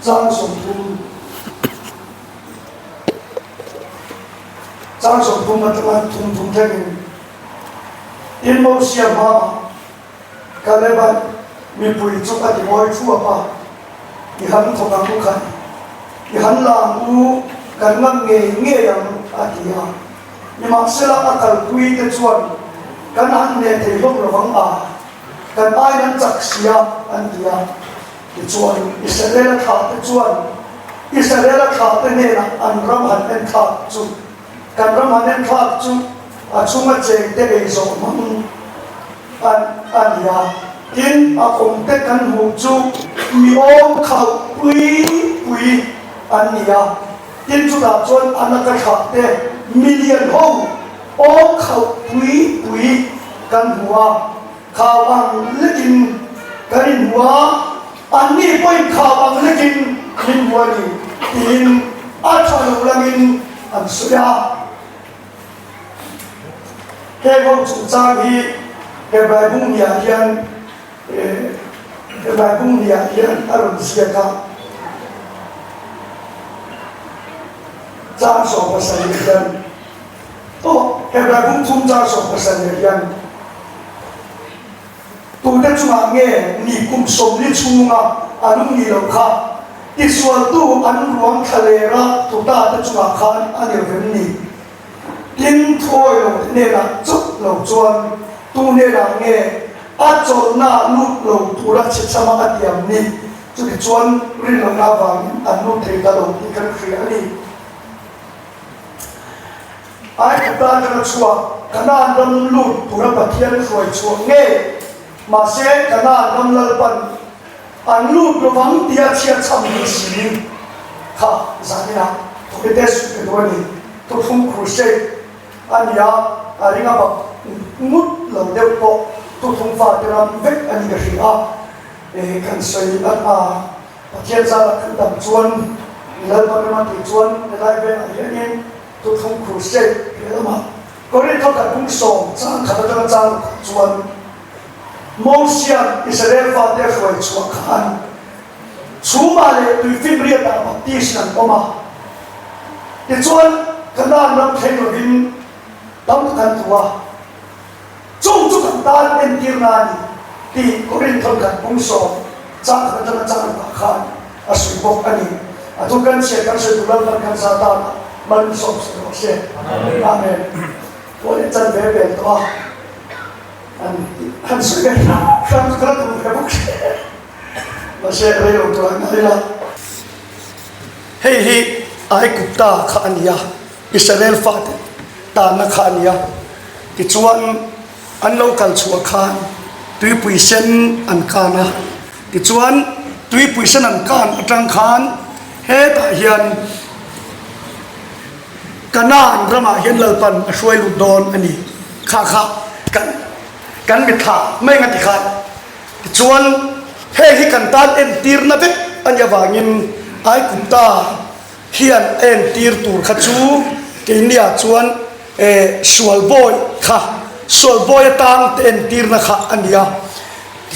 张守通，张守通嘛，他妈通这个，因某些嘛，刚才把มีปุ๋ยจุกอธิบายชั่วป่ะอีหันทองทุกขันอีหันลางอูกันงั้นเงี้ยยังอธิยาอีมักเสละอัตลปุยเตจวนกันหันเนี่ยเที่ยวระวังกันไอ้นั้นจักเสียอันเดียอีจวนอิสราเอลขาดเตจวนอิสราเอลขาดเนี่ยนะอันรำหันเป็นขาดจุกันรำหันเป็นขาดจุอาชุมาเจงเตเอโซมันอันเดียกินอาคงเตกันหูจูมีโอมเขาปุยอันนี้กินจุดาจวนอันนั้นก็ขาดเตมิลเลียนห้องโอมเขาปุยกันหัวข่าวอังเล็กินกันหัวอันนี้ไปข่าวอังเล็กินกินหัวนี่กินอาชาลุลังินอันสุดาแค่ของจุดจางที่แค่ใบบุ้งยาเทียนใบบุ้งยาเทียนอารมณ์เสียกันจางสองภาษาเรียนโอ้แค่ใบบุ้งทุ่มจางสองภาษาเรียนตัวเด็กช่วงเงี้ยนี่กุมสมนิชุงอ่ะอันนี้เราค่ะที่ส่วนตัวอันรวมทะเลระตัวตาเด็กช่วงขันอันนี้เป็นนี่กินถ้วยเราเนี่ยนะจุดเราจวนตัวเนี่ยนะเงี้ยอาจจะน่าลุกเราตัวรัชสมาอันยามนี้จุดจวนเรื่องเราหน้าวังอันนู้นเทตลอดที่กันคืออันนี้ไอ้ตาจะชัวขนาดนั้นลุกตัวรับเทียนช่วยชัวเงี้ยมาเสียขนาดนั้นเลยปันอันลูกระวังเดียเชียร์ทำดีสิค่ะสันนิษฐานทุกเด็กสุดตัวนี้ทุกทุ่งครูเซ่อันนี้อันนี้ก็แบบมุดเหล่าเด็กพอทุกทุ่งฟ้าเดินเวกอันนี้ก็คือกันสวยอันเทียนซาลักขึ้นต่ำจวนเลิศมันมาติดจวนได้เป็นอะไรนี้ทุกทุ่งครูเซ่เยอะมากก็เรียกเขากันพุ่งส่งจ้างขับรถจ้างจวนมองเสียงอิสราเอลฟ้าเดือดไฟชัวขันชูมาเลยตุยฟิบเรียตาบัติสนันออกมาที่ชวนขนาดนับเทนวินตั้งกันตัวจุกันตาเป็นทีนานีที่กรินทำกันบุ้งสองจ้างกันจ้างบักขันอาศัยบอกอันนี้ทุกกันเสียกันเสียดุลันกันซาตานมันสมสมเสียอาเมนวันนี้จันเวเบนตัวอันสุดยอดครั้งกระตุ้นกระปุกมาเสียเรื่องตัวนี้ละเฮ้ยไอ้กุตาขันยาอิสราเอลฟาดตานักขันยาที่ชวนอันโลกันชัวขันตุยปุยเซนอันขันนะที่ชวนตุยปุยเซนอันขันอันขันเฮ้ตาเฮียนกันน่าอันระมาเฮียนเลิปันช่วยลุดโดนอันนี้ข้ากันมิถาไม่งันติขาดชวนเฮ้ที่กันตาเอ็นตีร์นับอันยาวางินไอ้กุตาเฮียนเอ็นตีร์ตูร์ขจูกินเนี่ยชวนสวลบอยค่ะสวลบอยต่างเอ็นตีร์นะคะอันเดีย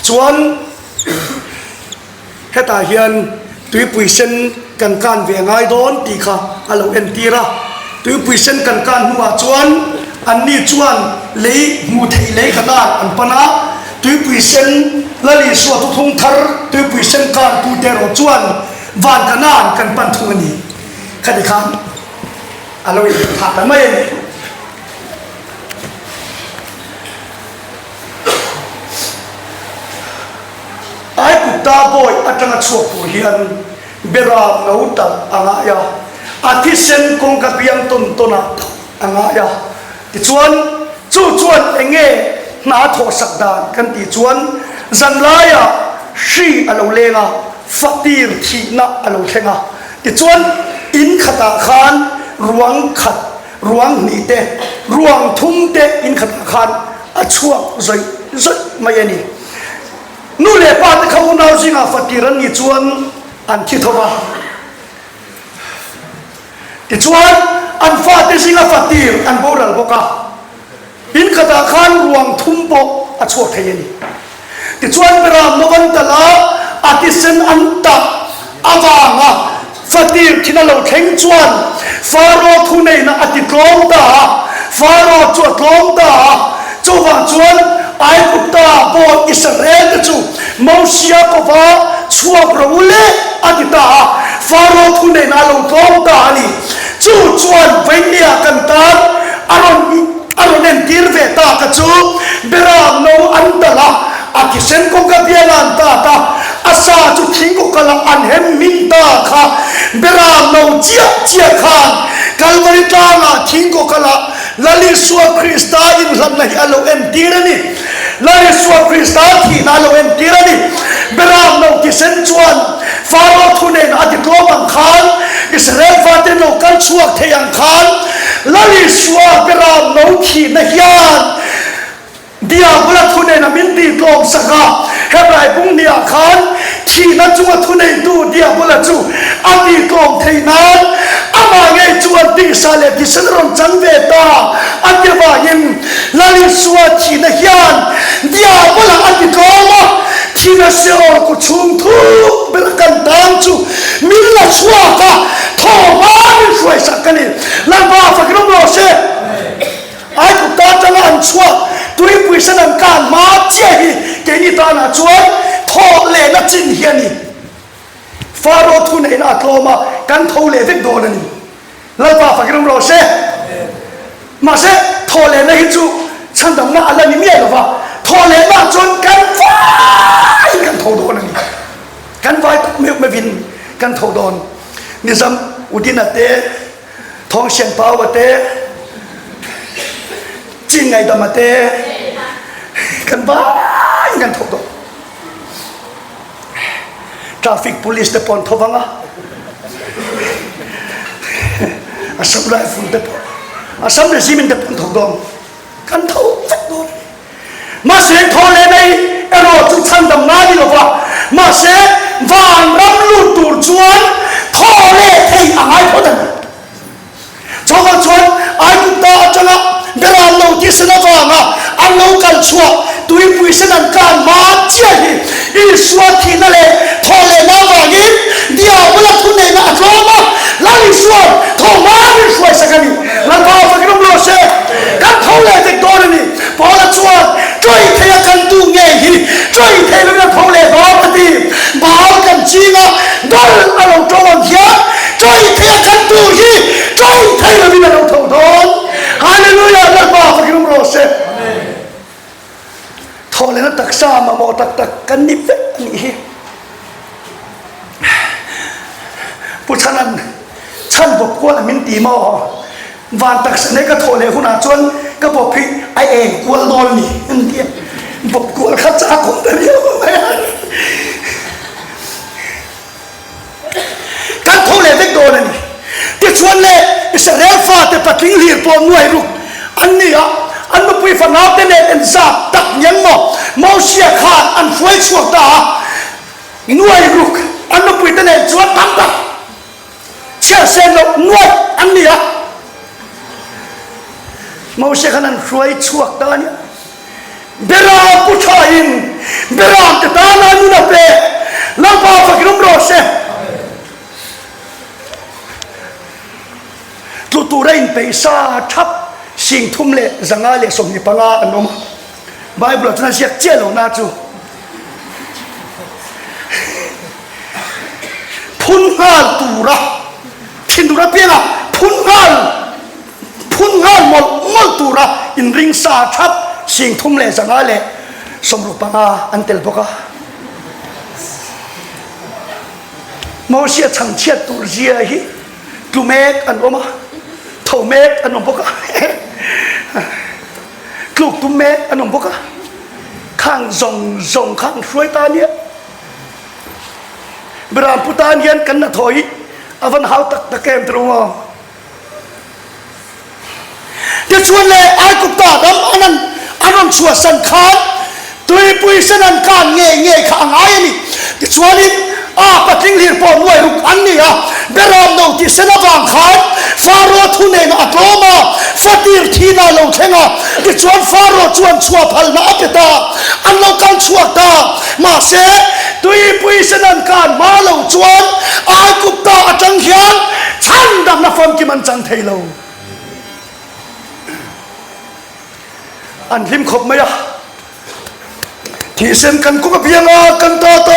ชวนเฮตาเฮียนตุยปุยเซนกันการเวียงไอโดนตีค่ะอารมณ์เอ็นตีระตุยปุยเซนกันการหัวชวนอันนี้ชวนเลยมูเทเลยขนาดอันปนะตุยปุยเซนละลิสวดทุกทาร์ตุยปุยเซนการปูเตโรชวนวานขนาดกันปันทุงนี้ขัดขันอะไรถัดทำไมไอ้กุตาบอยอัตราชัวปูเฮียนเบราเงาตัดอ่างยาอาทิเซนคงกับเพียงต้นอ่างยาที่ชวนชวนเองน่าทอสักดานกันที่ชวนจันลายชีอโลเลงฟักตีร์ที่น่าอโลเทงที่ชวนอินขตาขานรวงขัดรวงนีเตรวงทุ่มเตอินขตาขานอช่วงใจไม่ยันนี่นู่นเลยป้าที่เขาหน้าสิงฟักตีร์นี่ชวนอันคิดทว่าที่ชวนอันฟาติสิงฟักตีร์อันโบราณบอกว่าอินขตาขานรวงทุ่มโบอช่วงเทียนที่ชวนเวลาโนวันตลาอาทิเซนอันตะ awanga fatir kinalo theng chuan faro thu nei na ati tlom ta faro chu tlom ta chowa chuan ai kutta bo Israel chu Mosia kova chua brole atita faro thu nei na lo tlom ta ni chu chuan venia kantar aron en tirve ta ka chu bera no andala akisen ko ka bialan ta asa chu thingo kala anhem min ta kha bera no chia khan kalvari ta na thingo kala lali suwa Krista in lanna alo en tirani lali suwa Krista thi na lo en tirani bera no kisen chuan faro thune na ati klomang khan Israel fate no kan chuak theyang khan lali suwa bera no thi na hian dia bula thune na min di klom saka hebrai bung nia khan thi na chuwa thune tu dia bula chu ati klom theina ama nge chuan ti sale ti senron changve ta ati wa yin lali suwa thi na hian dia bula ati kloma thi na se or ku chung thu bel kan dang chu min la chuwa ka tho ma ni shwai sakani la ba fa krom lo se ai ku ta chang an chuwa tui pui san an kan ma che hi ke ni ta na chuan tho le na chin hiani faro thu nei na tloma kan tho le vek do na ni la ba fa krom lo se ma se tho le na hi chu chan dam na ala ni mie lo ba tho le na chuan kan vai kan tho do na ni kan vai me vin kan tho don ni zam udin ate thong sian pau ate chin ngai dam ate kan vai kan tho do traffic police te pon thowanga asam rai fun te pon asam regime te pon tho don kan tho vet do ma se tho le nei ero chu chan dam na ni lo wa ma se wang ram lu tur chuan tho le thei angai phodan chowa chuan ai ku ta changa bera lo ki sena wanga an lo kal chua tui pui senan kan ma chia hi I suwa thi na le tho le na wangin dia bula thu nei na atloma la ni suwa tho ma ni suwa sakani la ba fa krom lo se kan tho le te do ni bola chuan troi thea kan tu nge hi troi thei na tho le ba pati ba kan chinga dol alo tawang hia troi thea kan tu hi troi thei na bina lo tho don hallelujah la ba fa krom lo se tho le na taksa ma mo tak kan ni ve ni hi puchanan chan bok ko la min ti mo van tak sane ka tho le huna chon ka bok phi ai eng kwal dol ni an dia bok kwal kha cha ko ta ri kan tho le vek do ni ti chuan le Israel fa te patling lir po nuai ru an ni a an nu pui fa naw te ne en za tak nyang mo Mosia khan an fuai chuak ta nuai ru an nu pui te ne chuan tam tak chia sen lo nuai an ni a Mosia khan an fuai chuak ta ni bera pu thain bera te ta na nu na pe la pa fa krom ro se tu tu rein pe sa thap sing thum le zanga le som ni panga anom Bible tana siak chelo na chu phun hal tura thin tura pena phun hal mol tura in ring sa thap sing thum le zanga le som ru panga antel boka Mosia chang chiat tur zia hi tumek an oma thomek an boka kluk tumek an boka khang zong khang suai ta nia bram putan hian kan na thoi avan hau tak kem trungo te chuan le ai ku ta dam anan chua san khan tui pui sanan kan nge kha ngai ni te chuan in a patling lir po nuai ruk an ni a beram no ti sena wang khan faro thu ne na atloma fatir thina lo thenga ti chuan faro chuan chua phal na apeta an lo kan chua ta ma se tui pui sanan kan ma lo chuan lo an lim khop maya thì xem cần có cái biếng cần to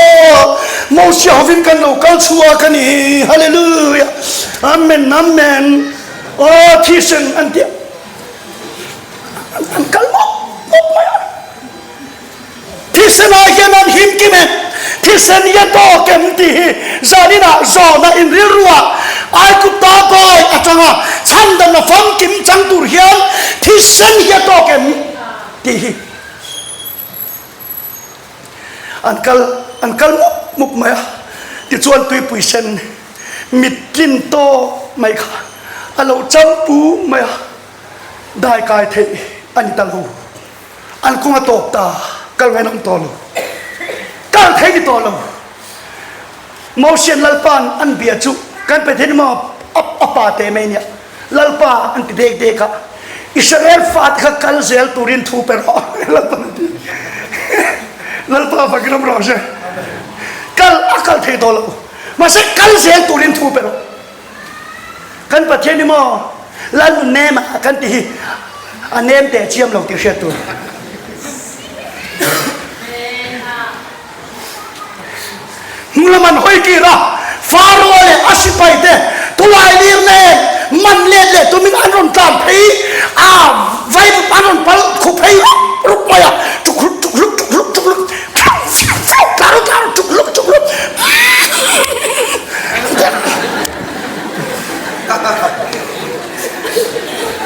mau xẻo vin cần đầu cao chua cần đi hallelujah amen amen thì xem anh tiệm anh cần mốc maya thì xem ai kia anh him kim thì xem ye to kem ti giờ đi nào giờ na in real rua ai cũng to coi à chẳng à chăn đầm là phong kim chẳng tủ hiền thì xem ye to kem ti anh kal muk maya ti chuan tui pui sen mit tlin to mai kha alo champu maya dai kai the anh talu anh kuma top ta kal ngai nam to lu kal thei ni to lu motion lalpan an bia chu kan pe then ma apa te me nya lalpa an ti dek ka Israel fat kha kal zel turin thu per lalpa fakiram rose kal akal thei to lo mase kal zel turin thu per kan pa then ma lan ne ma kan ti anem te chiam lo ti shet tu mulaman hoi ki ra faro le asipai te tulai lir ne man le tu min anon tam phei a vai anon pal khu phei rup maya chuk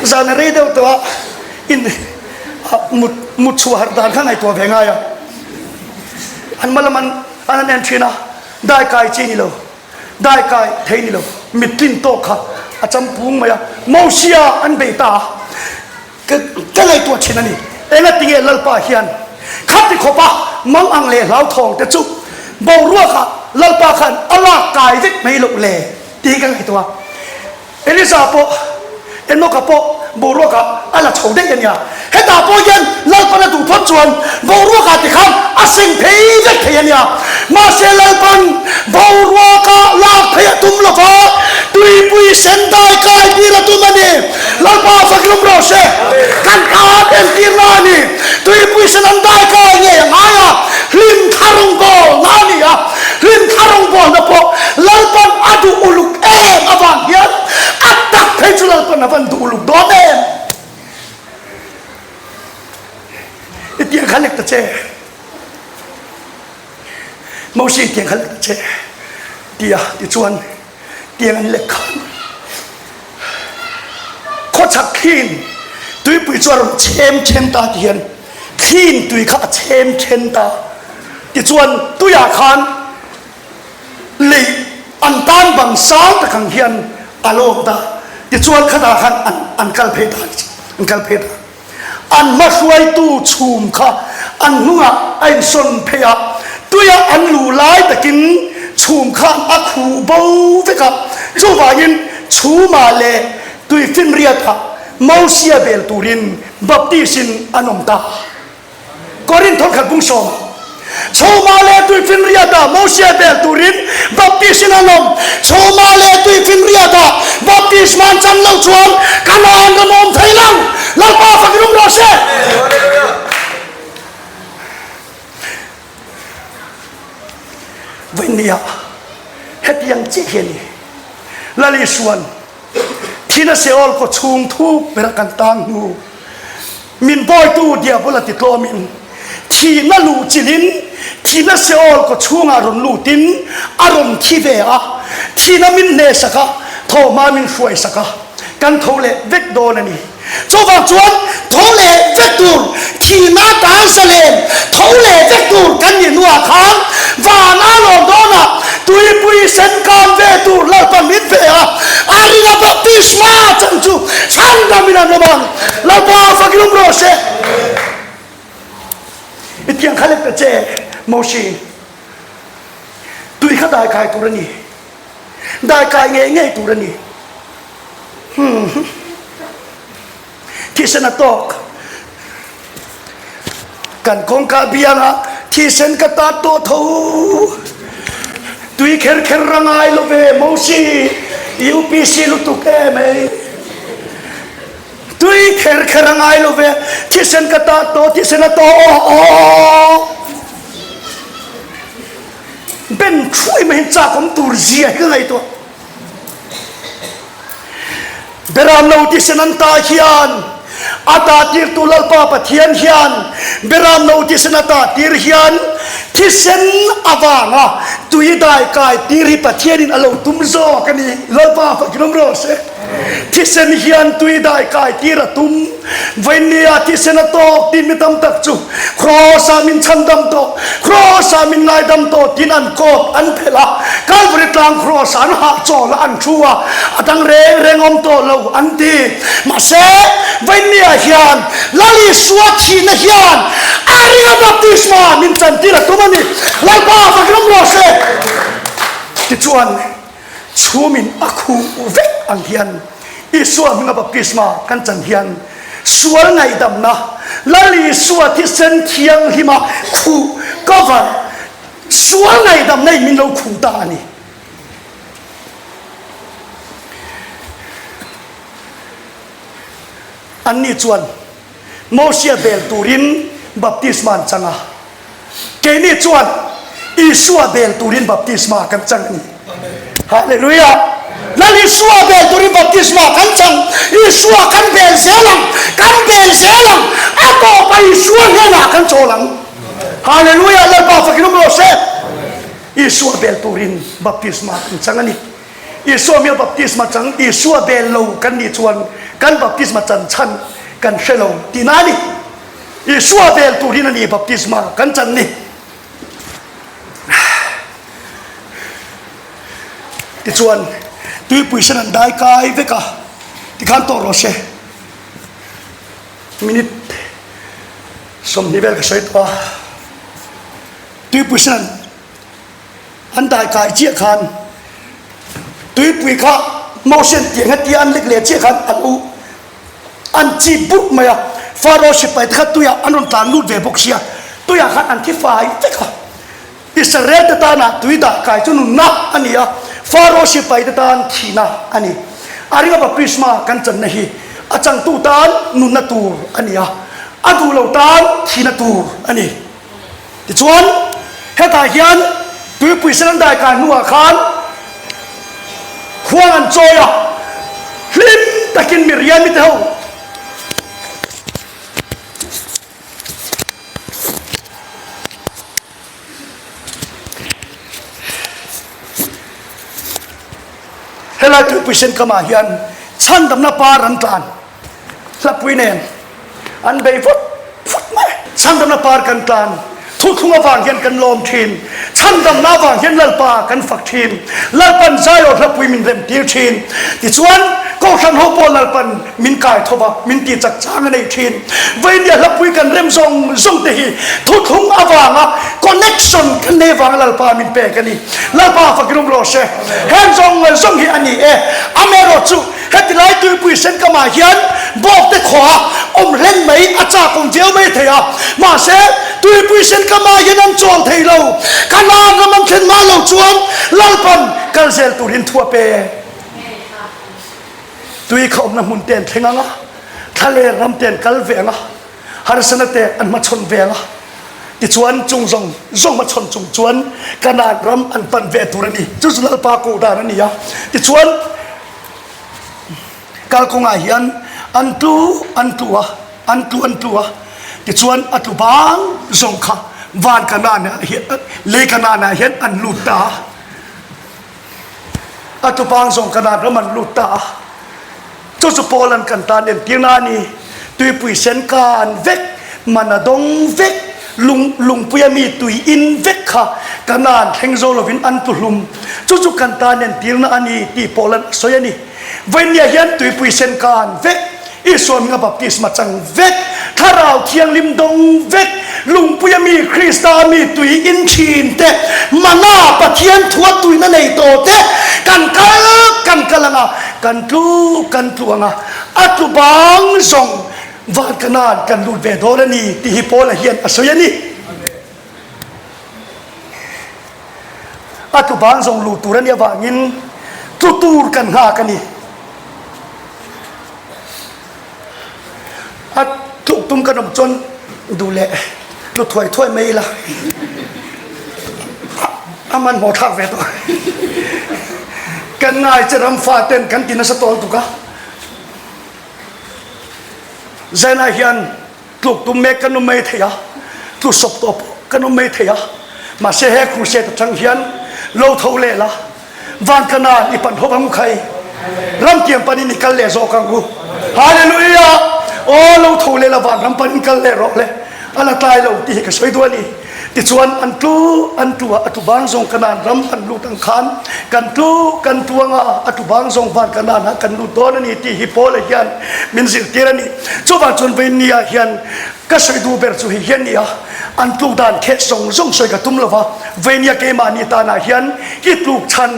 zana rei deu to in mut chuar dan khan ai to venga ya an malaman an an thina dai kai chi ni lo dai kai thei ni lo mitin to kha acham pung maya mausia an be ta cái này tua chuyện này em là tiếng lalpa hiền khát thì khó pa mong ăn lệ lão thòng te chu bầu ruột khá lalpa khăn Allah cài vết mấy lục lệ tí cái này tua em đi sao po em nó cả po bầu ruột khá Allah chầu đấy nhà hết ta po dân lalpa là đủ thoát chuồn bầu ruột khá thì khăn sinh thấy vết thấy nhà mà sẽ lalpa bầu ruột khá lạc thấy tum lo phá tui pui sen dai kai đi là tu mani lalpa phát lum rồi sẽ kan ta em tin nani tui pui sen an dai kai nghe ngay à lim tharung ko nani à lim tharung ko na po lalpan adu uluk em avan hian atak thấy chu lalpan avan du uluk đó em tiếng khăn lek ta che mau xin tiếng khăn lek ta che tia chuan tiếng anh lek khan khó chắc khin tui bui chuan chem ta tiền khin tui kha chem ta ti chuan tui a khan lei an tan bang sang ta khang hian alo ta ti chuan khata khan an kal phe ta an ma hruai tu chum kha an hunga ain son phea tuya an lu lai takin chum kha a khu bo veka chu wain chu ma le tui fin ria tha mausia bel turin baptisin anom ta korin thon khat bung som chu ma le tui fin ria ta mausia bel turin baptisin anom chu ma le tui fin ria ta baptisman chan lo chuan kanon kanom thailang lalpa fakirum ro se venia het yang chi hian lali suan thina seol ko chung thu berakan tang nu min boy tu dia bola ti tlo min thina lu chilin thina seol ko chunga ron lu tin aron thi ve a thina min ne saka tho ma min fuai saka kan thole vek do na ni cho vào chuan thole vek tur thina ta salen thole vek tur kan ni nuwa khang và na lo do na tui pui sen kan ve tur la pa mit ve a ari na baptisma chan chu sang da mina no bang la pa fakirum ro se itiang khalek ta che moshi tui kha dai kai tur ni dai kai nge tur ni thi sen atok kan kong ka bianga thi sen ka ta to tho tui kher rangai lo ve mosi UPC lu tu ke me ตุยเขรเขรังไอโลเวที่เซนกตาโตที่เซนโตโอเป็นช่วยไม่เห็นจากของตูร์เสียก็ไงตัวเบรามเราที่เซนันตาเฮียนอาตาตีร์ตุลลปาปะเทียนเฮียนเบรามเราที่เซนตาตีร์เฮียนที่เซนอาวางอ่ะตุยได้กายตีริปะเทียนินอารมณ์ตุ้มโซกันนี่ลลปาปะกินมโรเซที่เซนเฮียนตุยได้กายตีระตุ้มเวเนียที่เซนโตตินมิตัมตักจูครอสามินชันดัมโตครอสามินนายดัมโตตินันโกอันเพลาการบริกรามครอสานหาโจละอันชัวอังเรงอมโตเราอันตีมาเซเวเนียเฮียนลลิสวัตชีนเฮียนอาริกาบัพติสมามินจันตีระตุ้มนี่ลลปาปะกินมโรเซที่ชวนชูมินอคูเวกอังเฮียนอิสวามิงบัพติสมากันจันเฮียนสวลไงดำนะลลีสวที่เซนเทียงหิมาคูก็ว่าสวลไงดำในมินเราคูตานี่อันนี้ชวนโมเสสเบลตูรินบัพติสมาจังอ่ะเกนี่ชวนอิสวาเบลตูรินบัพติสมากันจังนี่ฮาเลลูยานั่นอิสวาเบลตุริบัพติสมากันจังอิสวากันเบลเซลังอะต่อไปอิสวาเนี่ยนะกันโจลังฮาเลลูยาเลยป่าฟักนุ่มโรเซอิสวาเบลตุรินบัพติสมากันจังนี่อิสวามีบัพติสมาจังอิสวาเบลโลกันนี่ชวนกันบัพติสมาจังชันกันเชลงที่นั่นนี่อิสวาเบลตุรินนี่บัพติสมากันจังนี่ที่ชวนตุยปุยเสนันได้กายเวกะที่ขันโตโรเชมินิตสมนิเวลก็ใช้ตัวตุยปุยเสนันอันได้กายเจียขันตุยปุยข้าโมเสนเตียงให้ตีอันเล็กเลี้ยเจียขันอันอูอันจีบุกมาฟาโรห์ไปที่ขัดตุยอันนนตานูดเวบกเสียตุยขันอันที่ฝ่ายเวกะอิสราเอลตานะตุยได้กายจุนุนนะอันนี้ฟาโรห์ไปตานทีน่ะอันนี้อาริกาบัพติสมากันจันนะฮีอาจังตูตานนุนนตูอันนี้อาดูเหล่าตานทีนตูอันนี้ที่ชวนเฮตาเฮียนตุยปุยเสนันได้การนัวขานควงอันโจยะลิมตะกินมิริยามิเท่าเฮลัยตุปุยเซนกมาเฮียนชันดำนาปารันตานลับวินเนนอันเบย์ฟุตไหมชันดำนาปากันตานทุกทุ่งวางเฮียนกันลมทีนชันดำนาวางเฮียนลัลปากันฝักทีนลัลปันใจอดลับวิมินเร็มตีทีนที่ชวนก็ชันฮอบอลลัลปันมินกายทบะมินตีจักจางในทีนเวียนลับวิกันเร็มทรงเตหีทุกทุ่งวางอ่ะคอนเนคชั่นกันในวางลัลปามินเปกันนี่ลัลปาฝักรุมโรเชเฮนทรงฮีอันนี้อเมริจูเฮติไลตุยปุยเซนกมาเฮียนบอกแต่ขวาเล่นไหมอาจารย์คงเจียวไม่เถียมาเสตุยปุยเซนกมาเฮียนจวนเทียเราขนาดมันเข็นมาเราจวนลัลปันกัลเซลตุรินทัวเปตุยเขาน้ำมุนเตียนเทงอ่ะทะเลรำเตียนกัลเวงอ่ะฮาร์สนาเตอันมาชนเวงอ่ะที่ชวนจงมาชนจงชวนขนาดรำอันปันเวตุรนีจุดลัลปากูดานันนี่อ่ะที่ชวนกาลคงอาเฮียนอันตัวที่ชวนอัตุบางส่งข้าวานขนาดเนี่ยเลขนาดเนี่ยเห็นอันลุตาอัตุบางส่งขนาดแล้วมันลุตาจุดสุโพลันกันตาเนี่ยที่นานี่ตุยปุยเซนการเวกมันดงเวกลุงปุยมีตุยอินเวกค่ะขนาดแห่งโซลวินอันตุลุมจุดกันตาเนี่ยที่นานี่ที่โพลันสวยนี่เวียนเฮียนตุยปุยเซนการเวกอิสวามิงบัพติสมาจังเวกถ้าเราเทียงลิมดงเวกลุงปุยมีคริสตามีตุยอินชีนเตมานาปะเทียนทัวตุยนั่นเองโตเตกันกะลังกันตวงอัตุบางส่งวาดขนาดกันดูเวโดรนีที่ฮิโปละเฮียนอสยนีอัตุบางส่งลูตุรนีวางินตูกันหากันนี่ ตุ้มขนมจนดูแลลูกถ้วยไม่ละอามันหมดทักเวตัวกันง่ายจะรำฟ้าเต้นกันกินสตอลตุกะเจน่าเฮียนลูกตุ้มเมกันนุ่มไม่เทียลูกศพตัวกันนุ่มไม่เทียมาเสียให้ครูเสียตัดจังเฮียนโลเท่าเล่ละวันกันนาอีปันทบังใครรำเกียมปันนิกันเล่โซกังกูฮาเลลูยาโอ้โลเท่าเล่ละวันรำปันนิกันเล่รอเล่อันละตายเราตีกับช่วยตัวนี้ติดส่วนอันตัวอัตุบางทรงขนาดรำอันลูตังคันกันตัวงาอัตุบางทรงผ่านขนาดกันลูตัวนี้ที่ฮิปโปเลยยันมินสิเกรันี่จูบานจนเป็นเนี่ยยันก็ช่วยดูเบอร์จูเฮียนเนี่ยอันลูกด่านแค่ส่งช่วยกับตุ้มละวะเวเนียเกมานิตานายันกิลูกชัน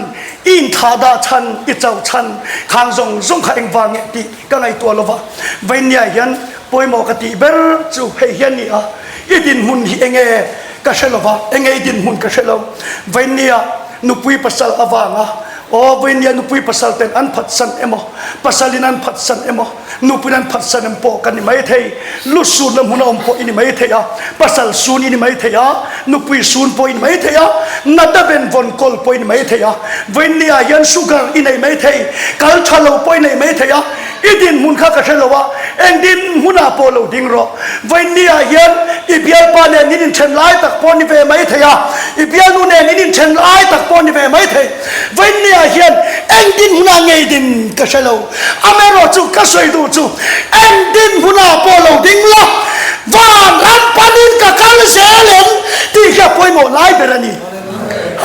อินทาดาชันอิเจ้าชันข้างส่งข้าเองวางเนี่ยที่ก็ไงตัวละวะเวเนียยันป่วยหมอกติเบอร์จูเฮียนเนี่ยอีดินมุนที่เองก็เชลวะเองดินมุนก็เชลวเวเนียนุปุยปัสสาวะวางอ่ะโอ้เวเนียนุปุยปัสสาวะเต็นอันพัดสันเอโมปัสสาลินันพัดสันเอโมนุปุยนันพัดสันเอมโปกันนี่ไม่เทยลุสูนลำหุนอมโปอินี่ไม่เทยปัสสาลสูนอินี่ไม่เทยนุปุยสูนโปอินี่ไม่เทยนัดเบนวนกอลโปอินี่ไม่เทยเวเนียยันสุกร์อินี่ไม่เทยกัลชาโลโปอินี่ไม่เทยอีดินมุนข้าก็เชลวะเอ็งดินหุนอาโปโลดิ้งรอเวเนียยันอีเบียลปาเนนิดินเชนไลตักปอนิเวไม่เทยอีเบียลูเนนิดินเชนไลตักปอนิเวไม่เทยเวเนียยันเอ็งดินหุนาเงดินก็เชลวอเมโรจูก็สวยดูจูเอ็งดินหุนาโปโลดิ้งรอวานรันปานินกับกัลเซเลนที่แค่ป่วยหมดไล่เบรนี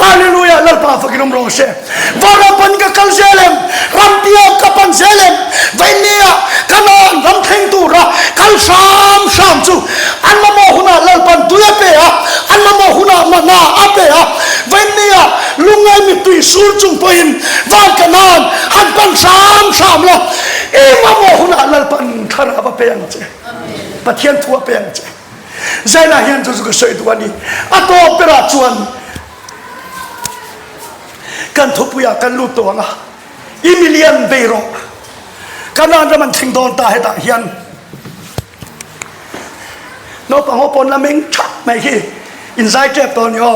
ฮาเลลูยาลัลปาฟักรมโรเชวาราปันกับกัลเซเลมรัมเตียกับปันเซเลมเวเนียกันนอนรำเทงตูระกัลชามจูอันละโมหุนาลัลปันตุยเปะอันละโมหุนามานาอเปะเวเนียลุงไงมิตุยสูรจุงปอินวานกันนอนอันปันชามละเอมาโมหุนาลัลปันทาราบเปยังเจปะเทียนทัวเปยังเจใจน่าเห็นจุดก็สวยตัวนี้อัตโตเปราชวนกันทุบยากันลูตัวงะอิมิเลียนเบโรกันนั่นมันทิ้งโดนตาให้ตาเฮียนนกปังหัวปนละเมงชักไม่ขี้อินไซด์เจ็บตอนย่อ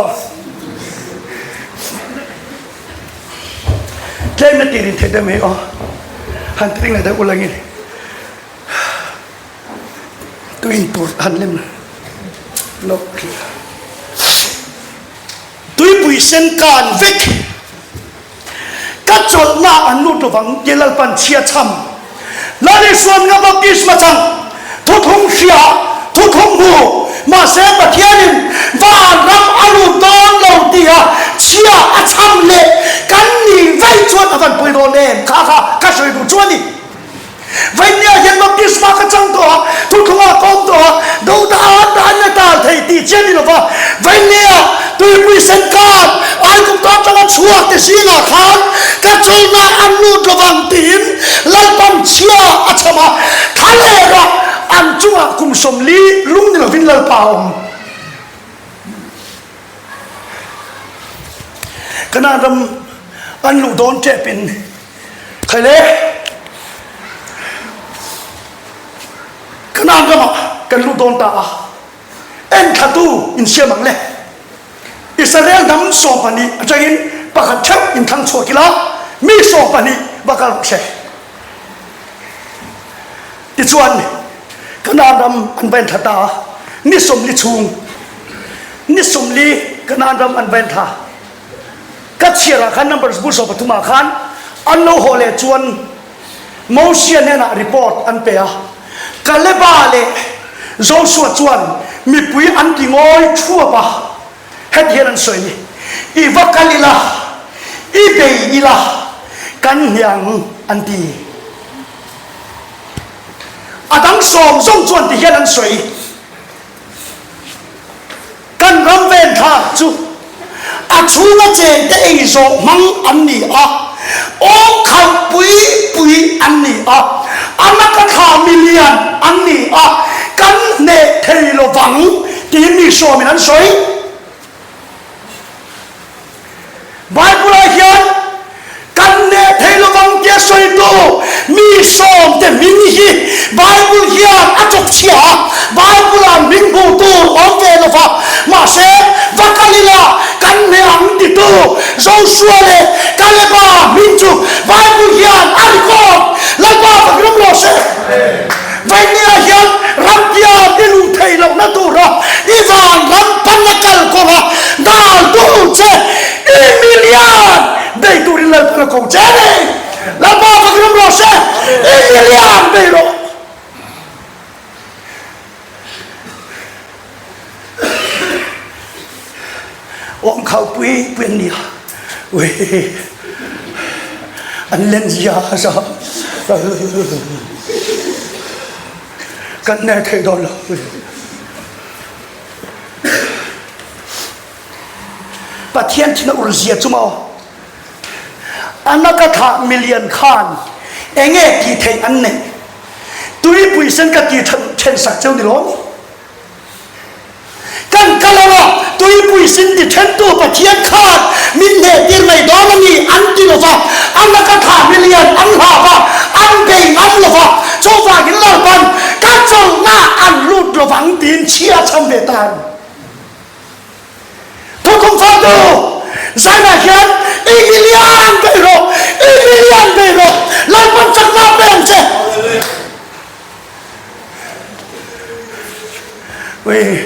เล่นนาทีนี้เทเดไม่อ๋อหันทิ้งเลยแต่อุลังงี้ตัวอินตัวหันเล่มนกตัวปุยเซนการวิกกัจจลนาอันนู้ตัวฟังเยลปันเชียชัมลาลิส่วนงับกิสมาจังทุกงเชียทุกงหูมาเสพเทียนินวานรับอารมณ์ตอนเราเดียเชียอัชัมเล่กันนี่ไว้ชวนกันไปโดนเล่ข้าก็ช่วยดูชวนนี่วันนี้เห็นว่ากิสมาก็จังตัวทุกคนก็ตัวดูตาเนี่ยตาเที่ตีเจนี่หรอวะวันนี้ตัวผู้เซนการไอ้กุมต้องจังชัวที่สิ่งอ่ะขันกัจจลนาอันนู้ระวังตีนลัลปันเชียอัชมาทะเลระอันจังกุมสมลีลุงนี่เราวินลัลปาวขณะนั้นอันลูกโดนเจ็บเป็นใครเล่ขณะนั้นกันลูกโดนตาเอ็นขัดูอินเชียมังเล่อิสราเอลนำส่งปนีอาจารย์ประกาศชักอินทั้งชัวกิลามีส่งปนีบักรเชติชวนขณะนั้นอันเป็นทัตานิสมลิชุงนิสมลีขณะนั้นอันเป็นท่ากัจเชียระขันนับบุษบปฐุมาขันอันโลโหเลชวนโมเชียเนน่ารีพอร์ตอันเปียกัเลบาเลโจสวดชวนมีปุยอันที่งอยชั่วปะเฮ็ดเฮียนสวยอีวักลิลาอีเบอีลากันยังอันดีอาดังสมส่งชวนที่เฮียนสวยกันรำเวนท่าจูอาชูงเจนเตอีโจมังอันนี้อ่ะโอ้ขับปุยอันนี้อ่ะอันนักข่าวมิเลียนอันนี้อ่ะกันเนเทโลวังที่มีโซมินันสวยไบเบิลเขียนกันเนเทโลวังเจสวยดู mi som te min hi Bible hian a chok chia Bible an min gu tu om ve lo fa ma se vakalila kan me ang ti tu Joshua le kaleba min chu Bible hian al ko la ba fa grum lo se vai nia hian ram pia dilu thei lo na tu ra ivan ram panakal ko la dal tu che Emilian dei tu ri la ko che la ba fa grum lo se Emilian dei lo ông khâu quý quyền địa ui anh lên già sao cần này thấy đó là và thiên thì nó ur diệt chúng mò anh nó có thả million khan anh nghe kỳ thầy anh này tôi bùi sinh các kỳ thần sắc châu đi lắm kan kalawa tôi bùi sinh thì thần tu và thiên khan mình để tiền này đó là gì anh đi lo vào anh nó có thả million anh hòa vào anh về anh lo vào cho vào cái lời bằng các châu nga anh lụt lo vắng tiền chia trong về tàn tôi không phải đâu ra là hiện Emilian về rồi lời bằng chắc là bên chứ we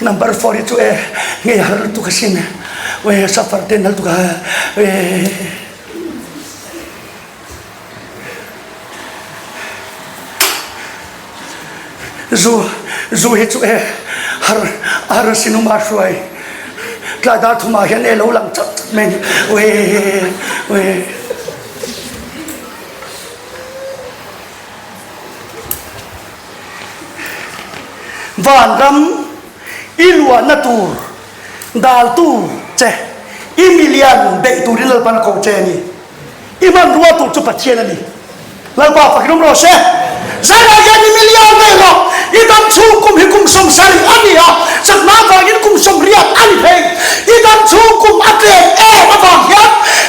number 42 ngay har tu kasin we safar den hal tu ka we zu he chu e har sinu ma shoi tla da thuma hian e lo lang chat men we van ram ilwa natur dal tu che Emilian be tu rilal pan ko che ni iman ruwa tu chu pathian ni la ba fa krom ro se zara ya ni Emilian be ro idam chu kum hi kum som sari ania sak na va yin kum som ria ani pe idam chu kum atre e ma va ya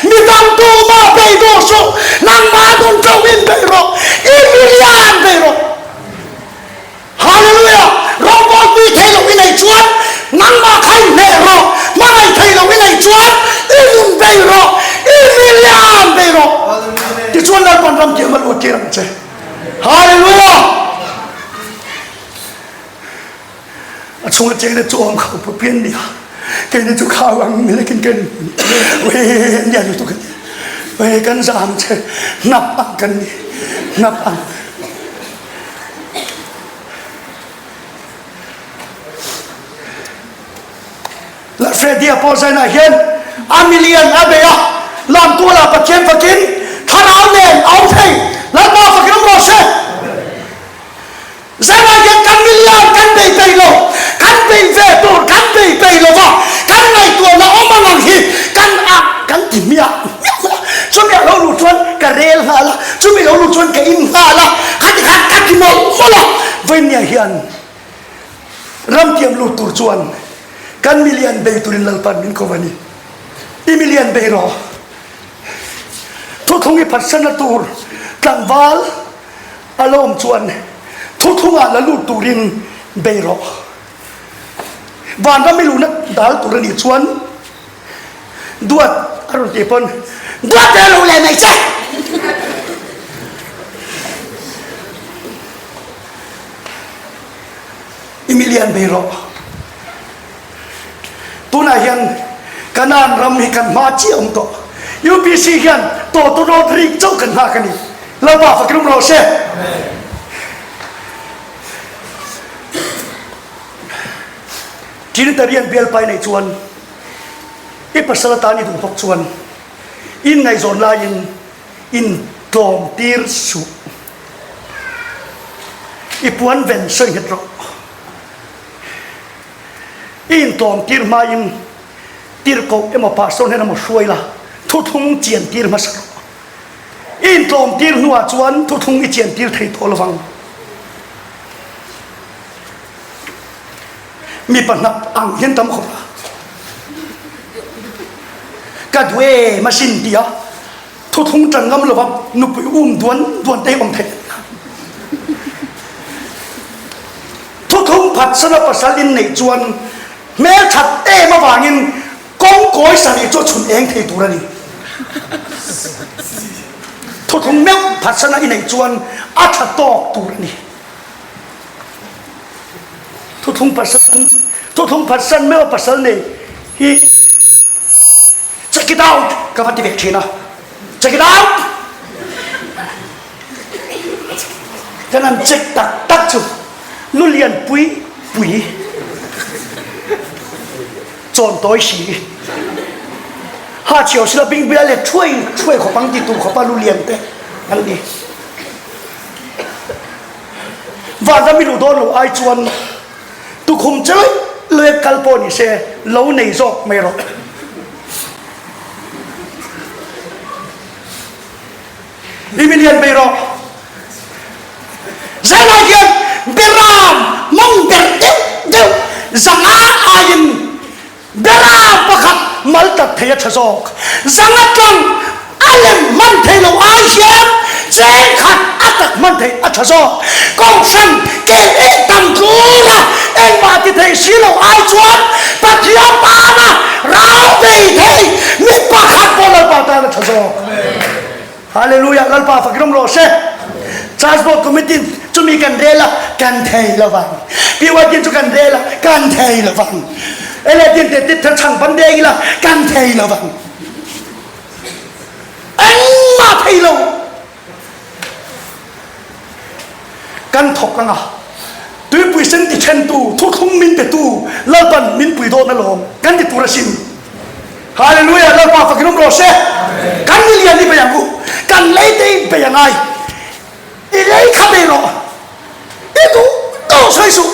mi dam tu ma be do so nang ma don to win be ro Emilian be ro hallelujah robot bi thấy lo cái này chuan nang ma khai nè ro mai thấy lo cái này chuan in bay ro Emilian bay ro ti chuan la pan ram ke mal o ke ram che hallelujah a chung che de chuang khau pu pian dia ke ne chu khau ang mi le kin ken we nya lu tu kan we kan zam che nap ang kan ni nap ang la Fredia Paulsen na hian Emilian abea lam tu la pathian fakin tharau nen au thei la ba fakin ro se zana hian kan Emilian kan bei bei lo kan bei ve tu kan bei lo wa kan nai tu na oma ngang hi kan a kan ti mia chu mi lo lu chuan ka rel ha la chu mi lo lu chuan ka in ha la ka ti mo la ven nia hian ram tiam lu tur chuan kan Emilian bay turin lalpan min ko bani Emilian bay ro thu thungi phasan na tur tangwal alom chuan thu thunga la lu turin bay ro van ra milu na dal turani chuan duat arun ti pon duat de lu le mai che Emilian bay ro tuna hian kanan ram hi kan ma chi om to UPC hian to rodrik chau kan ha kani la ba fa krum ro se tin tarian bel pai nei chuan i pasala tani du phok chuan in ngai zon la in tlom tir su i puan ven soi het ro in tom tir ma in tir ko emo pa son hena mo shoi la thu thung chian tir ma sa in tom tir nuwa chuan thu thung i chian tir thei thol wang mi pa nap ang hian tam kho ka dwe ma sin dia ทุทงจังงำหรือว่านุบดวนเตะอมเททุทงผัดสนับสลินในจวนแม้ขัดเตะมาวางินกองก้อยสันจวดชุนเองเทตัวนี่ทุทงแม้ผัดสนับในจวนอาชัดตอกตัวนี่ทุทงผัดสนไม่ว่าผัดสนนี่ฮีcheck it out กับปฏิเวทชีนะ check it out ฉะนั้นเช็คตักจุลุเลียนปุ๋ยจนตัวสีหาเฉียวศิลปินเบียเลยช่วยขอบังติตูขอปาลุเลียนเตะอันนี้ว่าจะไม่รู้โดนหรือไอจวนตุคุมเจอเลยกัลโปนิเซ่เล่าในโซไม่รอลิมิเลียนไปรอใจลายเย็นเบรามมองเบรเดียวจังอายินเบรามประคับมัลตัดเทียชะโซกจังจังอัลเลมมันเทโลอาเชียนเจขัดอัตมันเทอัชะโซกองฉันเกอิตัมกูละเอ็งมาติเทชิโลอาจวนปัจยาปานะเราไปเทมิประคับโบราณปาตาละชะโซฮาเลลูยาลัลปาฟักรมโรเซTransport Committee จะมีกันเรล่ะกันเทยละวันพี่ว่ากินจุกันเรล่ะกันเทยละวันเอเลดินเด็ดติดทั้งช่างบันเดงละกันเทยละวันเอ็งมาเทยละกันถกกันอ่ะตัวปุยเส้นติเชนตูทุกคนมินเปตูเล่าปันมินปุยโดนนั่นหรอกันติดตัวสินฮาเลลูยาลัลปาฟักรมโรเซกันมิเลียนนี่ไปยังกูกันเลยได้ไปยังไงอีเล่ขับไปรออีกูโตช่วยสุ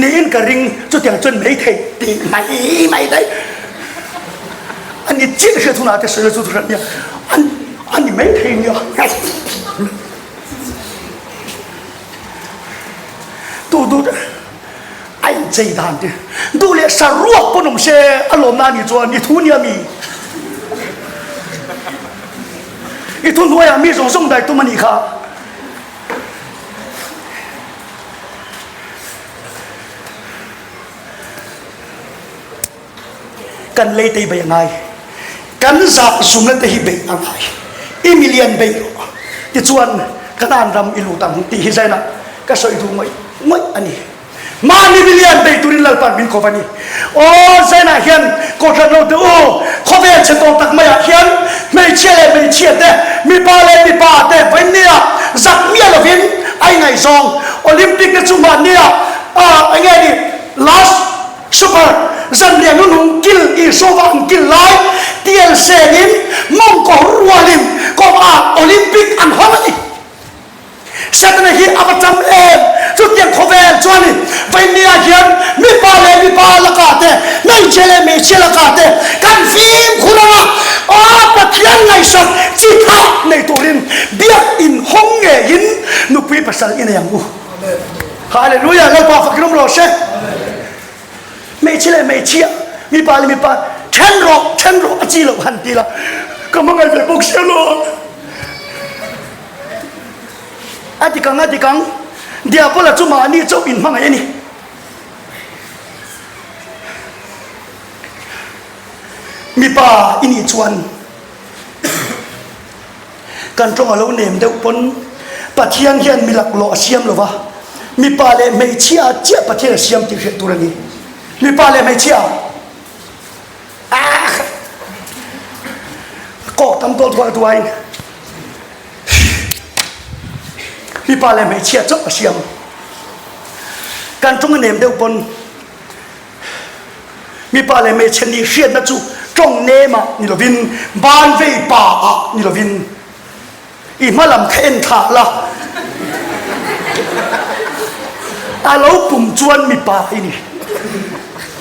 นี่อินกระริงจุดอย่างจนไม่เทตีไม่ได้อันนี้จิตเหตุนาจะเสียจุดนั้นเนี่ยอันนี้ไม่เทเนี่ยดูไอ้ใจดานดิดูเลยสรุปปนมเชอารมณ์นั่นนี่จวนนี่ทุนเนี่ยมีอีทุนหัวยังมีส่งได้ตัวมันอีกค่ะกันเลยตีไปยังไงกันจะสุ่มเล่นตีไปยังไงอีมิเลียนไปที่ชวนกันอ่านรำอิลูตังตีหิใจนะก็สวยดูไม่อันนี้มานี่มิเลียนไปตุรินลัลปันบินโคฟานีโอ้ใจนะเฮียนกดเราดูโอ้ขอเวชตองตักไม่เฮียนไม่เชื่อเต้มีปาเต้วันนี้จักมีอะไรวินไอ้ไงซองโอลิมปิกในจุมันเนี่ยไอ้ไงนี่ last super จันเรียนนุ่งกิลอีโซวันกิลไลเตียนเซนิมมองกอรัวลิมก็โอลิมปิกอันฮอลนี่เสร็จแล้วที่อาจจะจุดยังขบเวจวนนี่วันนี้เฮียนมีปาละกาเต้ไม่เชื่อละกาเต้กันฟิล์มคุณละปะเทียนในสัตจิตาในตัวลินเบียดอินห้องเงินนุปีภาษาอินยังกูฮาเลลูยาเราพาฟักรมโรเช่ไม่เชื่อมีปาฉันรอจีโลหันตีละก็มันไงไปบุกเชโลอธิกังเดี๋ยวพอละจุมานี่เจ้าอินมังไงนี่มีป่าอินิชวนกันตรงเอาเนมเดียวปนปะเทียงเฮียนมีหลักหล่อเสียมหรือวะมีป่าเลยไม่เชี่ยเจี๊ยปะเทียงเสียมที่เห็นตัวนี้มีป่าเลยไม่เชี่ยก็ทำตัวเองมีป่าเลยไม่เชี่ยเจ้าเสียมกันตรงเนมเดียวปนมีป่าเลยไม่เช่นนี้เชียนนะจูจงเนมานี่เราวินบ้านเวป่านี่เราวินอีมาลำเข็นถาละเราปุ่มจวนมีป่าอีนี่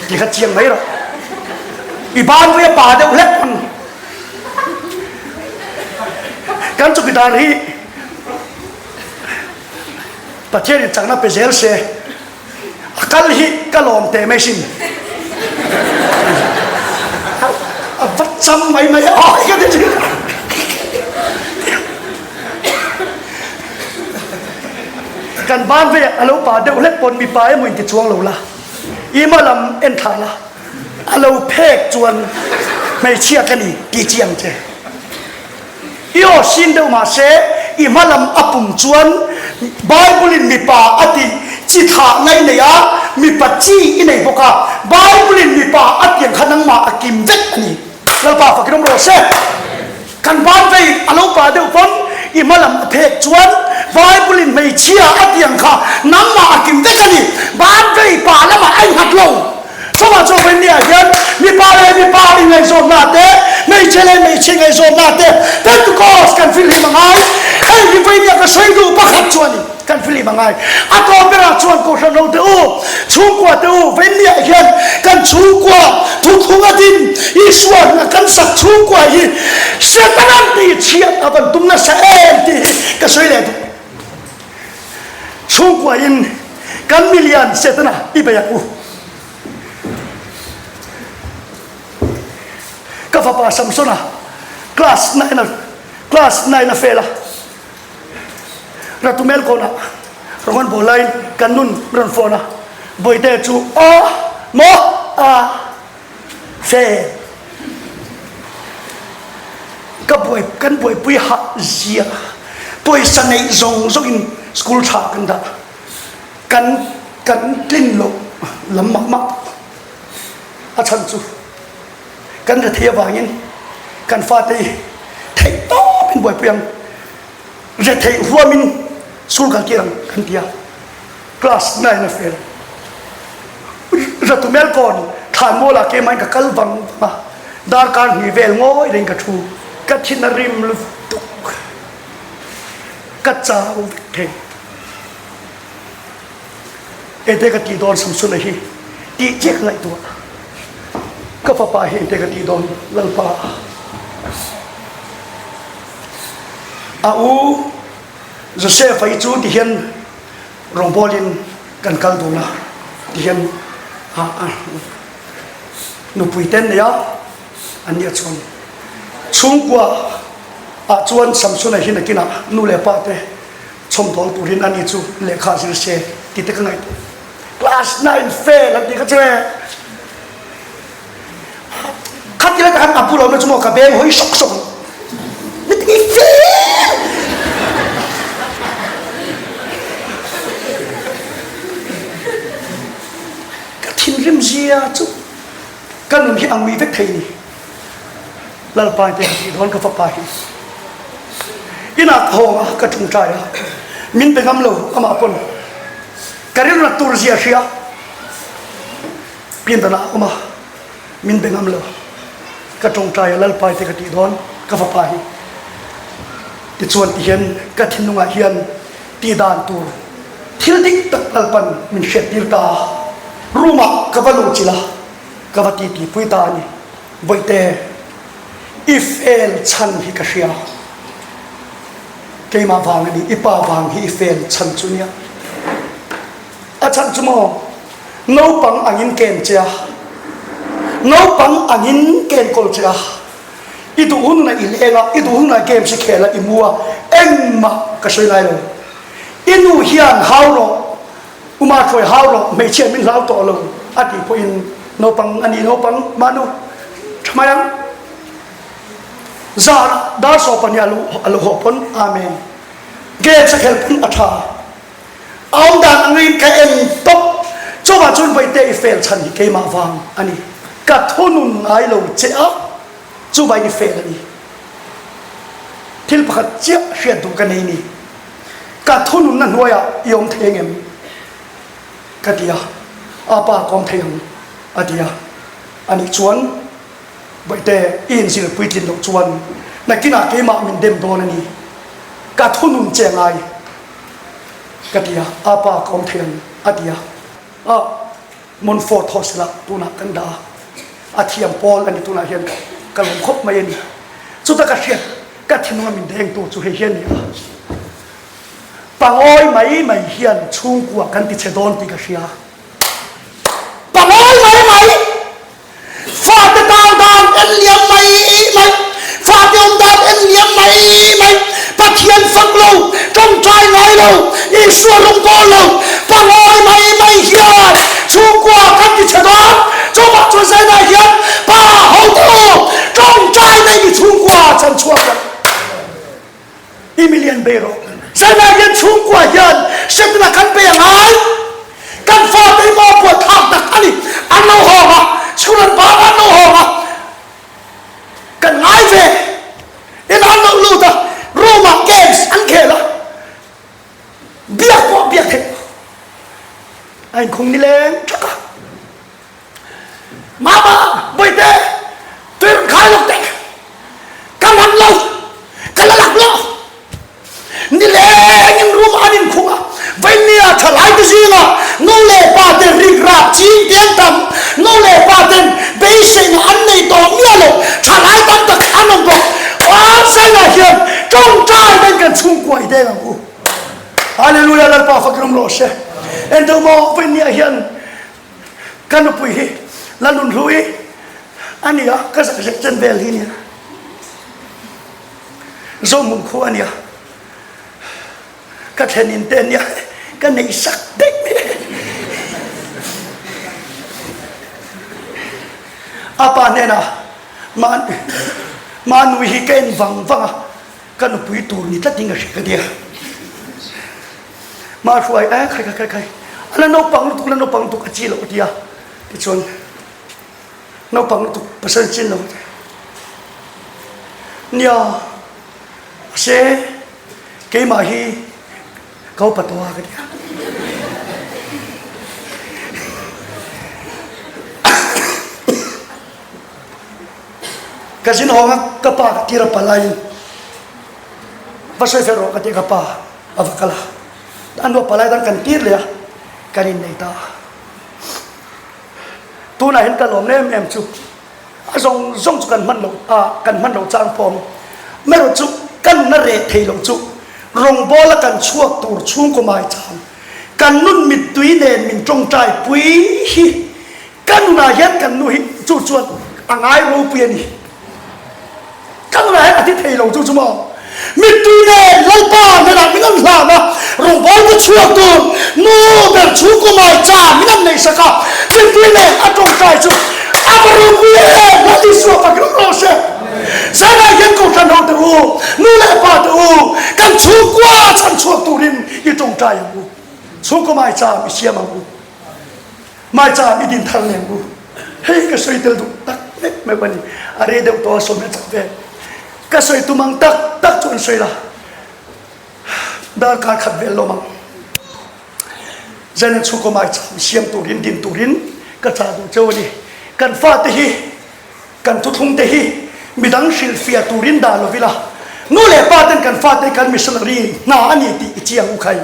ที่ขัดเชียงไหมหรออีบ้านเวป่าเดียวเล็กมันกันจุกิดารีประเทศจังนับเป็นเซลเซ่กัลฮิกัลอมเตไม่ชินวัดจำไม่อ๋อกันจริง กันบ้านเวอเราป่าเดี๋ยวเล็กปนมีปลายมือติดช่วงเราละอีมาลำเอ็นทาละเราเพกจวนไม่เชื่อกันอีกกี่เจียงเจอีโอชินเดวมาเสอีมาลำอปุ่มจวนไบเบิลมีป่าอดีจิตหาในเนียมีปัจจีอินในบกาไบเบิลมีป่าอดีขนังมาอกิมเวกอันนี้เราป่าฟักน้องโรเซ่กันบ้านไปเราป่าเดี๋ยวฝนอีมาลำเพกจวนไบเบิลไม่เชื่ออดียังค่ะนังมาอกิมเวกอันนี้บ้านไปป่าแล้วมาไอ้หักลงสมัยโจเป็นเนี่ยยันมีป่าเลยมีป่าอีไงโซนาเต้ไม่เชื่อเลยไม่เชื่อไงโซนาเต้แต่ทุกคนกันฟิลิปมังไงไอ้ที่ไปเนี่ยก็ช่วยดูปักขัดจวนนี่กันฟิลิปมังไงอะตอมเปราชวนโคชนเอาเต้ชูกว่าเต้เป็นเนี่ยยันกันชูกว่าทุกทุกดินอีสวนกันสักชูกว่าอีเสตนันตีเชียร์อันตุ้มน่ะเสียที่ก็ช่วยเลยชูกว่าอินกันมิลลิอนเสตนะอีไปยังอูก็ฟ้าป่าซัมซุนะคลาสไหนนะเฟล่ะรัตุเมลโกนะรางวัลโบไลกันนุ่นรันโฟนะบอยเดจูโมเฟก็บอยกันบอยปุยหักเสียปุยสนัยจงอินสกูลชากันดะกันกลิ้นลงลำมักอาชันจูกันจะเทียบว่างี้กันฟาตีไทยโตเป็นบวยเพียงจะไทยหัวมินสู้กันเกี่ยงกันเดียคลาสไหนนะเฟลจะตุเมลก่อนฐานโมลาเกมันกับกัลบังมาดาร์การมีเวลง้อยเรื่องกระทูกัดชินาริมลุตุกกัดจ้าวเทเอเดกตีโดนสมสุนฮีตีเจ๊กไงตัวก็ฟ้าป่าเห็นเด็กตีโดนลัลป่าโจเซฟไอจูที่เห็นรองบอลินกันกัลดูนะที่เห็นนุปุยเต้นเนี่ยอันนี้ชวนช่วงกว่าชวนสัมสุนให้นักกินนูเลปาเตชมทองตุรินอันนี้จูเลขาสิเชติดกันไงคลาส9เฟลแล้วดีก็เจอขัดที่เราจะทำอับปุโรมันจะมองกับเบงหอยสกนี่ตีเฟกระทินริมเสียจุกันหนุ่มที่อังมีเวกไทยนี่ลาลปายเตะที่โดนกับฟ้าป่าอินาทองกระทุ่งใจมินเป็นคำเล่าอามาปนการเรียนรัตตุรเซียเชียเปลี่ยนตนาอามามินเป็นคำเล่ากระจงใจลาลปายเตะที่โดนกับฟ้าป่าที่ส่วนที่เห็นกระทินนุ่งเฮียนตีดานตัวทิลดิกตักลาลปันมินเช็ดดิลตารูมากับลูจิลากับตีปุยตานี่ไว้แต่อิฟเอลชันฮิกาเชียเกมาฟังนี่อิปาฟังฮิเฟลชันจุเนียอาจารย์จุโมโนปังอังินเกนเจ้าโนปังอังินเกนโกลเจ้าอีดูหุ่นน่ะอิเลงอ่ะอีดูหุ่นน่ะเกมสิเคละอิมัวเอ็มมากระช่วยไรเลยอินูเฮียนฮาวโรอุมาช่วยฮาวโรไม่เชื่อมินลาวต่อเลยอาทิตย์พออินโนปังอันนี้โนปังมานุทำไมยังzara dar so pan ya lu hopon amen ge sa khel pun atha aum dan angin ka en top cho ba chun bai te fel chan ke ma wang ani ka thonun ngai lo che a chu bai ni fel ani thil pakhat chia hriat du ka nei ni ka thonun na noya yom thengem ka dia apa kom theng adia ani chuan bởi thế in sự quy trình độc chuan này cái nào cái mà mình đem đồ này cả thôn nung chèn ai cái gì apa công thiền adia môn phật học là tu na căn đa thiam Paul anh tu na hiền cái lòng khóc mấy ni chúng ta cái thiên mình đem tu chú hiền ni bằng oi mấy hiền chung của căn ti chedon ti cái gì bằng oi mấy phật đàn en liam mấy phật đàn en liam mấy bát thiên phật lâu trong trai nói lâu Yeshua long to Emilian Bero sana yan chung kwa yan setna kan pe ngai kan fa te mo po thak tak ani anno ho ma suran ba anno ho ma kan ngai ve in anno lu ta Roma games an khela biak po biak the ai khung ni leng chaka mama boite tuyên khai lục tệ kan han lo kan la lak lo ni le ngin rum anin khunga vai nia thalai tu zinga no le pa te rig rap chi tiang tam no le pa ten bei sing an nei to mia lo thalai tam ta khanom bo wa sai la hian trong trai ben kan chung kwai de ngu hallelujah la pa fakrum lo she en do mo vai nia hian kan pui hi la nun hui ania ka sa chen vel hi ni zo mun khu ania các thầy nhìn tên nhá cái này sắc tích apa nè na mà nuôi hi cái vàng vàng cái nó bùi tù ni tất nhiên là cái gì mà rồi khai anh nấu bằng tu cái chi lộ đi à cái chuyện nấu bằng tu bớt sinh chín lộ nia sẽ cái mà hi kau patua ke dia kasin honga kapa tira palai pasai ferro ka dia kapa avakala ando palai dan kan tir le kanin nei ta tu na hin kalom nem em chu azong zong chu kan man lo chang pom mero chu kan na re thei lo chu rong bola kan chuak tur chung ko mai chang kan nun mit tui nen min trong trai pui hi kan na hian kan nu hi chu chuan angai ro pian hi kan na hian athi thei lo chu chu mo mit tui nen lal pa na la min an hla na rong bol ko chuak tur nu ber chu ko mai cha min an nei saka mit tui nen a trong trai chu abaru pian na li so pa gro ro se sana hian ko kan ho tu nu le pa tu kan chu kwa chan chuak turin i trong trai ngu chu ko mai cha mi siam ngu mai cha i din thar le ngu hei ka soi tel du tak nek me bani are de to so me chak ve ka soi tu mang tak chun soi la dar ka khat ve lo mang zan chu ko mai cha mi siam turin din turin ka cha du chawni kan fa te hi kan tu thung te hi midang shil fia turin da lo vila no le paten kan fate kan missionary na ani ti chiang u khai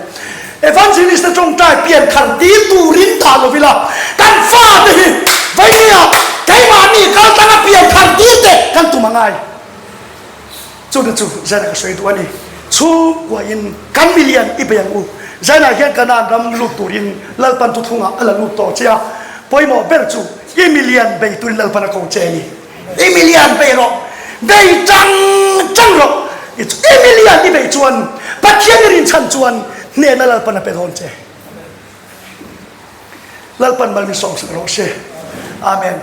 evangelist trong trai pian khan ti turin da lo vila kan fate hi vai nia kai ma ni kan ta pian khan ti te kan tu mangai chu de chu zana ka soi tu ani chu wa in kan million i pe yang u zana hian kana ram lu turin lal pan tu thunga ala lu to chia poimo ber chu i million be turin lal pan ko che ni Emilian Bero bei chang ro it's Emilian ni bei chuan pathian rin chan chuan ne na lal pan pe thon che lal pan mal mi song ro se amen